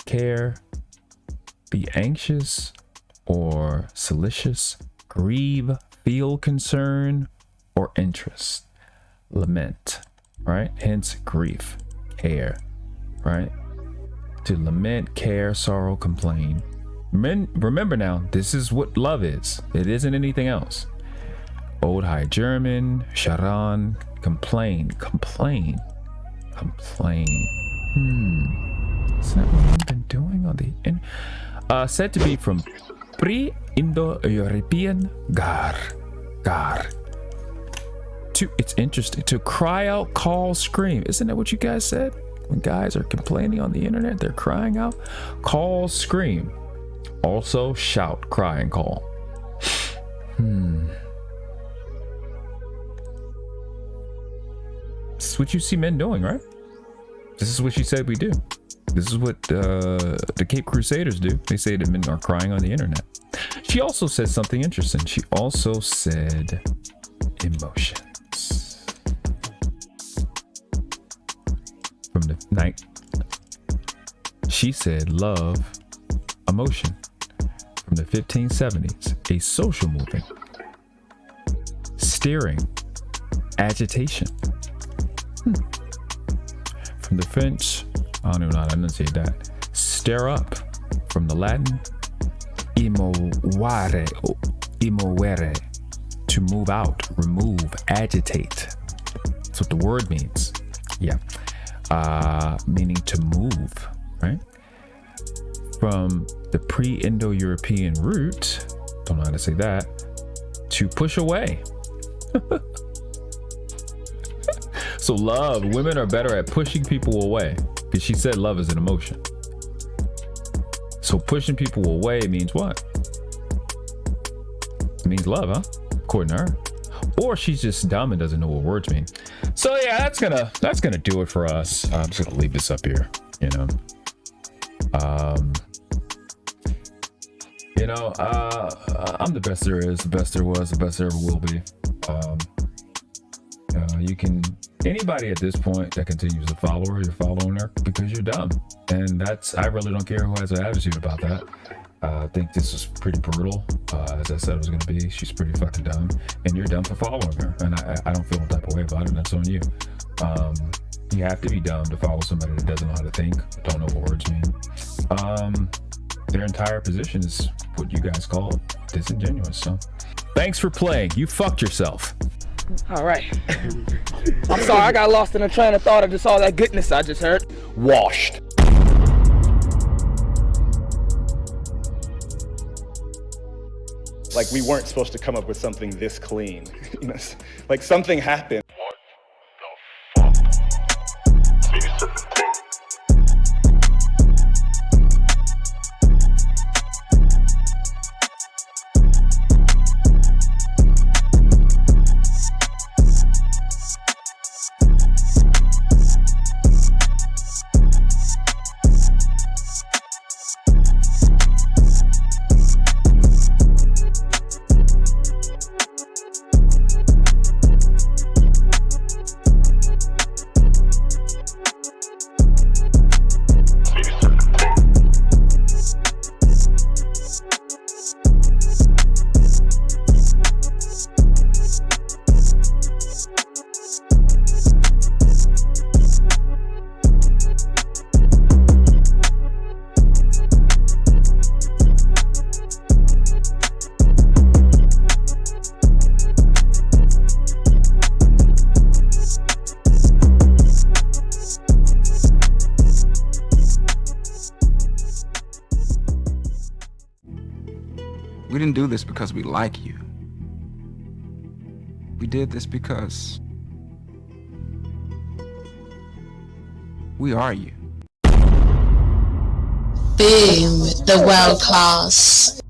Care, be anxious or solicitous, grieve, feel concern or interest, lament, right? Hence grief, care, right? To lament, care, sorrow, complain. Remember now, this is what love is. It isn't anything else. Old High German, Sharan, complain. Is that what I've been doing on the said to be from pre-Indo-European gar. It's interesting. To cry out, call, scream. Isn't that what you guys said? When guys are complaining on the internet, they're crying out, call, scream. Also shout, cry, and call. This is what you see men doing, right? This is what she said we do. This is what the Cape Crusaders do. They say that men are crying on the internet. She also said something interesting. She also said emotions. From the night, she said love, emotion. From the 1570s, a social movement. Steering, agitation. From the French, I don't even know how to enunciate that. Stir up. From the Latin, imoere, to move out, remove, agitate. That's what the word means. Yeah. Meaning to move, right? From the pre-Indo-European root, don't know how to say that, to push away. So love, women are better at pushing people away, because she said love is an emotion. So pushing people away means what? It means love, huh? According to her. Or she's just dumb and doesn't know what words mean. So yeah, that's gonna do it for us. I'm just gonna leave this up here, you know. I'm the best there is, the best there was, the best there ever will be. You can, anybody at this point that continues to follow her, you're following her because you're dumb. And I really don't care who has an attitude about that. I think this is pretty brutal. As I said it was going to be, she's pretty fucking dumb. And you're dumb for following her. And I don't feel no type of way about it. That's on you. You have to be dumb to follow somebody that doesn't know how to think, don't know what words mean. Their entire position is what you guys call disingenuous. So thanks for playing. You fucked yourself. All right. I'm sorry, I got lost in a train of thought of just all that goodness I just heard. Washed. Like we weren't supposed to come up with something this clean. You know, like something happened. We didn't do this because we like you. We did this because We are you. Boom, the world class.